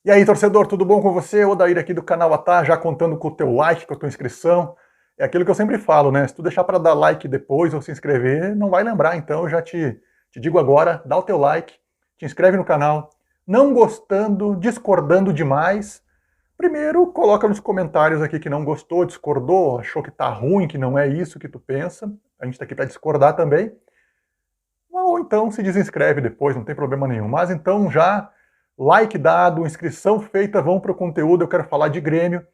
E aí, torcedor, tudo bom com você? Odair aqui do canal Atá, já contando com o teu like, com a tua inscrição. É aquilo que eu sempre falo, né? Se tu deixar para dar like depois ou se inscrever, não vai lembrar. Então eu já te digo agora, dá o teu like, te inscreve no canal. Não gostando, discordando demais, primeiro coloca nos comentários aqui que não gostou, discordou, achou que tá ruim, que não é isso que tu pensa. A gente tá aqui para discordar também. Ou então se desinscreve depois, não tem problema nenhum. Mas então já, like dado, inscrição feita, vamos para o conteúdo. Eu quero falar de Grêmio.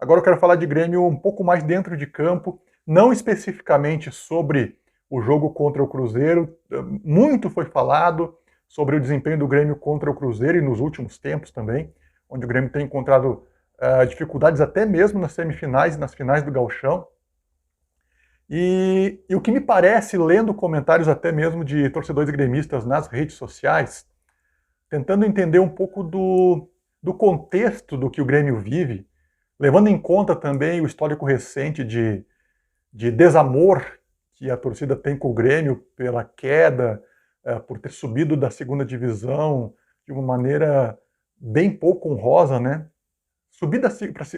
Agora eu quero falar de Grêmio um pouco mais dentro de campo, não especificamente sobre o jogo contra o Cruzeiro. Muito foi falado sobre o desempenho do Grêmio contra o Cruzeiro e nos últimos tempos também, onde o Grêmio tem encontrado dificuldades até mesmo nas semifinais e nas finais do Gauchão. E o que me parece, lendo comentários até mesmo de torcedores gremistas nas redes sociais, tentando entender um pouco do contexto do que o Grêmio vive, levando em conta também o histórico recente de desamor que a torcida tem com o Grêmio pela queda, por ter subido da segunda divisão de uma maneira bem pouco honrosa, né? Subir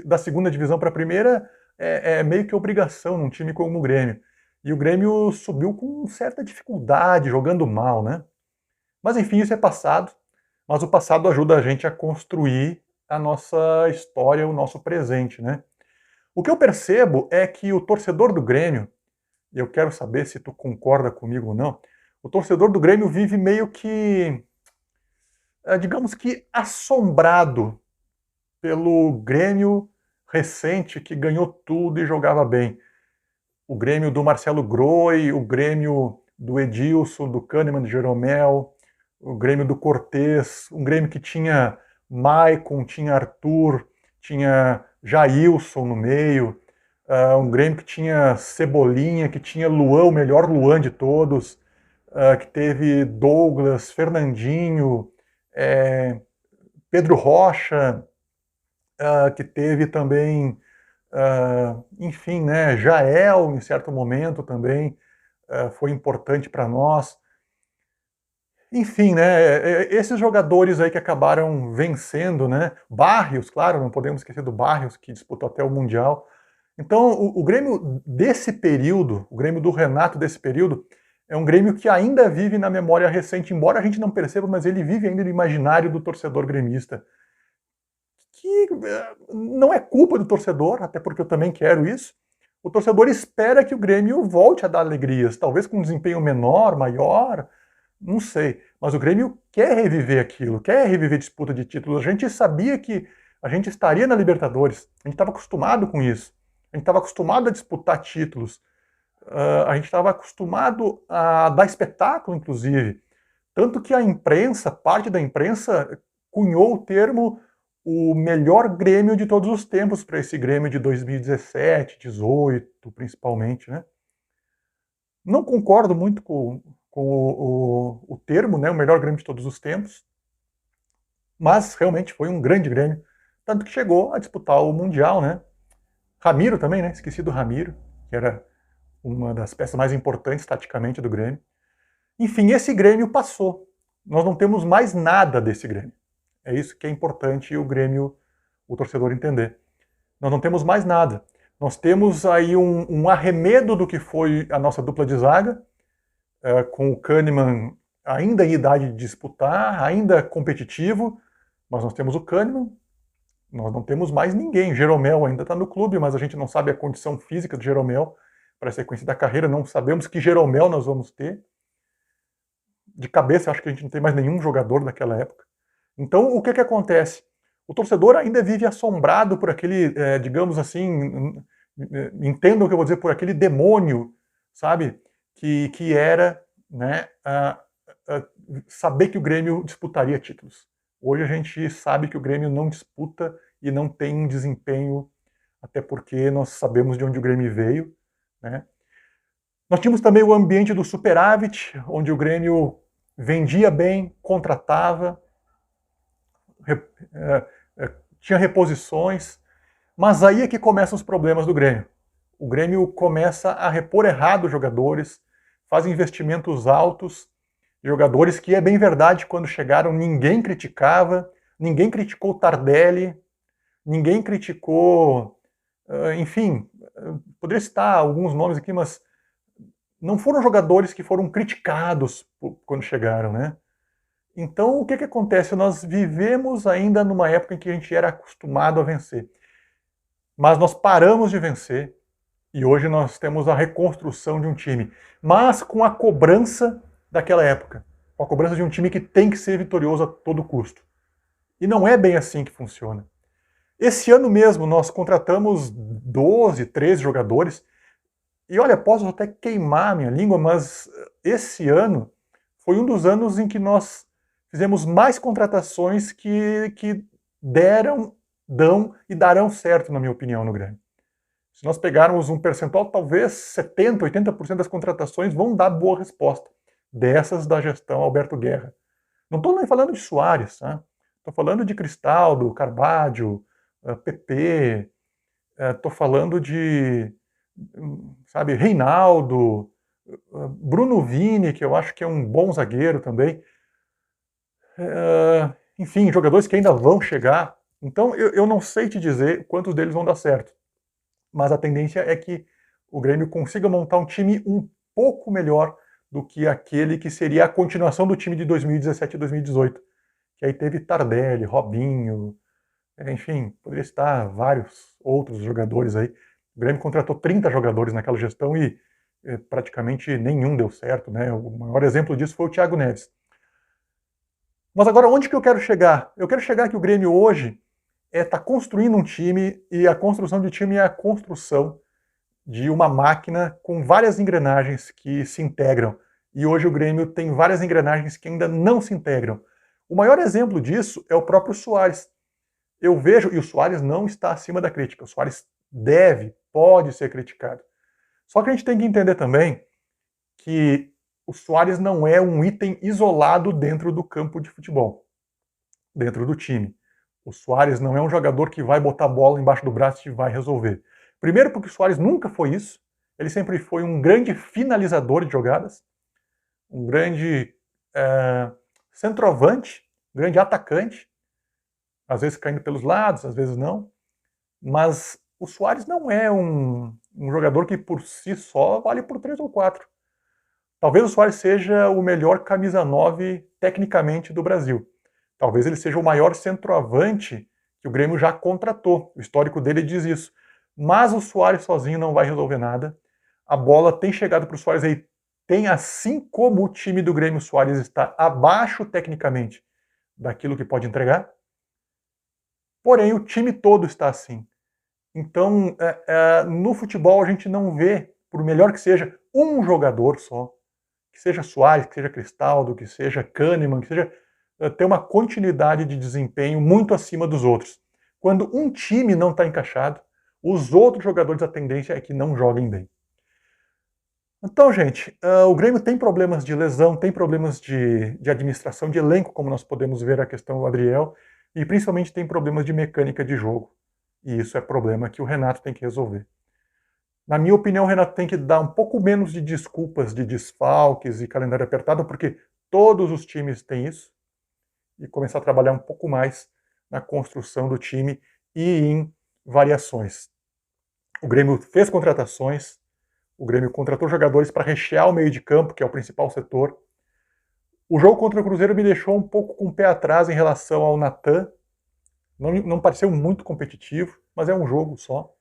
da segunda divisão para a primeira é meio que obrigação num time como o Grêmio. E o Grêmio subiu com certa dificuldade, jogando mal, né? Mas enfim, isso é passado. Mas o passado ajuda a gente a construir a nossa história, o nosso presente, né? O que eu percebo é que o torcedor do Grêmio, e eu quero saber se tu concorda comigo ou não, o torcedor do Grêmio vive meio que, digamos que assombrado pelo Grêmio recente que ganhou tudo e jogava bem. O Grêmio do Marcelo Groi, o Grêmio do Edilson, do Kahneman, do Jeromel, o Grêmio do Cortez, um Grêmio que tinha Maicon, tinha Arthur, tinha Jailson no meio, um Grêmio que tinha Cebolinha, que tinha Luan, o melhor Luan de todos, que teve Douglas, Fernandinho, Pedro Rocha, que teve também, enfim, né, Jael em certo momento também foi importante para nós. Enfim, né, esses jogadores aí que acabaram vencendo, né, Barrios, claro, não podemos esquecer do Barrios, que disputou até o Mundial. Então, o Grêmio desse período, o Grêmio do Renato desse período, é um Grêmio que ainda vive na memória recente, embora a gente não perceba, mas ele vive ainda no imaginário do torcedor gremista. Que não é culpa do torcedor, até porque eu também quero isso. O torcedor espera que o Grêmio volte a dar alegrias, talvez com um desempenho menor, maior, não sei. Mas o Grêmio quer reviver aquilo, quer reviver disputa de títulos. A gente sabia que a gente estaria na Libertadores, a gente estava acostumado com isso. A gente estava acostumado a disputar títulos. A gente estava acostumado a dar espetáculo, inclusive. Tanto que a imprensa, parte da imprensa, cunhou o termo o melhor Grêmio de todos os tempos para esse Grêmio de 2017, 18, principalmente, né? Não concordo muito com o termo, né, o melhor Grêmio de todos os tempos, mas realmente foi um grande Grêmio, tanto que chegou a disputar o Mundial, né? Ramiro também, né? Esqueci do Ramiro, que era uma das peças mais importantes taticamente do Grêmio. Enfim, esse Grêmio passou. Nós não temos mais nada desse Grêmio. É isso que é importante o Grêmio, o torcedor entender. Nós não temos mais nada. Nós temos aí um arremedo do que foi a nossa dupla de zaga, com o Kahneman ainda em idade de disputar, ainda competitivo, mas nós temos o Kahneman, nós não temos mais ninguém. Jeromel ainda está no clube, mas a gente não sabe a condição física do Jeromel para a sequência da carreira, não sabemos que Jeromel nós vamos ter. De cabeça, acho que a gente não tem mais nenhum jogador daquela época. Então, o que acontece? O torcedor ainda vive assombrado por aquele, digamos assim, entendam o que eu vou dizer, por aquele demônio, sabe? Que era, né, saber que o Grêmio disputaria títulos. Hoje a gente sabe que o Grêmio não disputa e não tem um desempenho, até porque nós sabemos de onde o Grêmio veio, né? Nós tínhamos também o ambiente do superávit, onde o Grêmio vendia bem, contratava, tinha reposições, mas aí é que começam os problemas do Grêmio. O Grêmio começa a repor errado os jogadores, faz investimentos altos, jogadores que é bem verdade, quando chegaram ninguém criticava, ninguém criticou o Tardelli, ninguém criticou, enfim, poderia citar alguns nomes aqui, mas não foram jogadores que foram criticados quando chegaram, né? Então, o que acontece? Nós vivemos ainda numa época em que a gente era acostumado a vencer. Mas nós paramos de vencer e hoje nós temos a reconstrução de um time. Mas com a cobrança daquela época. Com a cobrança de um time que tem que ser vitorioso a todo custo. E não é bem assim que funciona. Esse ano mesmo nós contratamos 12, 13 jogadores. E olha, posso até queimar minha língua, mas esse ano foi um dos anos em que nós fizemos mais contratações que dão e darão certo, na minha opinião, no Grêmio. Se nós pegarmos um percentual, talvez 70%, 80% das contratações vão dar boa resposta. Dessas da gestão Alberto Guerra. Não estou nem falando de Soares, tá? Estou falando de Cristaldo, Carvalho, PP, estou falando de, sabe, Reinaldo, Bruno Vini, que eu acho que é um bom zagueiro também. Enfim, jogadores que ainda vão chegar. Então, eu não sei te dizer quantos deles vão dar certo. Mas a tendência é que o Grêmio consiga montar um time um pouco melhor do que aquele que seria a continuação do time de 2017 e 2018. Que aí teve Tardelli, Robinho, enfim, poderia estar vários outros jogadores aí. O Grêmio contratou 30 jogadores naquela gestão e praticamente nenhum deu certo, né? O maior exemplo disso foi o Thiago Neves. Mas agora, onde que eu quero chegar? Eu quero chegar que o Grêmio hoje está construindo um time, e a construção de time é a construção de uma máquina com várias engrenagens que se integram. E hoje o Grêmio tem várias engrenagens que ainda não se integram. O maior exemplo disso é o próprio Soares. Eu vejo, e o Soares não está acima da crítica, o Soares pode ser criticado. Só que a gente tem que entender também que o Soares não é um item isolado dentro do campo de futebol, dentro do time. O Soares não é um jogador que vai botar a bola embaixo do braço e vai resolver. Primeiro porque o Soares nunca foi isso. Ele sempre foi um grande finalizador de jogadas, um grande centroavante, um grande atacante, às vezes caindo pelos lados, às vezes não. Mas o Soares não é um jogador que por si só vale por 3 ou 4. Talvez o Soares seja o melhor camisa 9 tecnicamente do Brasil. Talvez ele seja o maior centroavante que o Grêmio já contratou. O histórico dele diz isso. Mas o Soares sozinho não vai resolver nada. A bola tem chegado para o Soares aí. Tem, assim como o time do Grêmio, o Soares está abaixo tecnicamente daquilo que pode entregar. Porém, o time todo está assim. Então, no futebol a gente não vê, por melhor que seja, um jogador só. Que seja Soares, que seja Cristaldo, que seja Kahneman, que seja... ter uma continuidade de desempenho muito acima dos outros. Quando um time não está encaixado, os outros jogadores, a tendência é que não joguem bem. Então, gente, o Grêmio tem problemas de lesão, tem problemas de administração de elenco, como nós podemos ver a questão do Adriel, e principalmente tem problemas de mecânica de jogo. E isso é problema que o Renato tem que resolver. Na minha opinião, o Renato tem que dar um pouco menos de desculpas de desfalques e calendário apertado, porque todos os times têm isso, e começar a trabalhar um pouco mais na construção do time e em variações. O Grêmio fez contratações, o Grêmio contratou jogadores para rechear o meio de campo, que é o principal setor. O jogo contra o Cruzeiro me deixou um pouco com o pé atrás em relação ao Natan. Não pareceu muito competitivo, mas é um jogo só.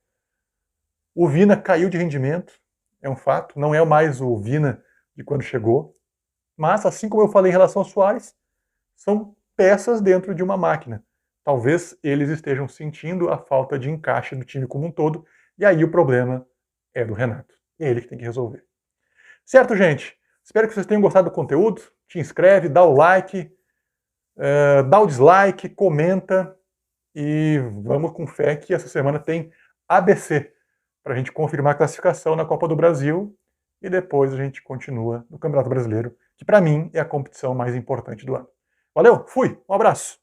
O Vina caiu de rendimento, é um fato, não é mais o Vina de quando chegou. Mas, assim como eu falei em relação ao Soares, são peças dentro de uma máquina. Talvez eles estejam sentindo a falta de encaixe do time como um todo, e aí o problema é do Renato. É ele que tem que resolver. Certo, gente? Espero que vocês tenham gostado do conteúdo. Te inscreve, dá o like, dá o dislike, comenta, e vamos com fé que essa semana tem ABC, para a gente confirmar a classificação na Copa do Brasil, e depois a gente continua no Campeonato Brasileiro, que para mim é a competição mais importante do ano. Valeu, fui, um abraço!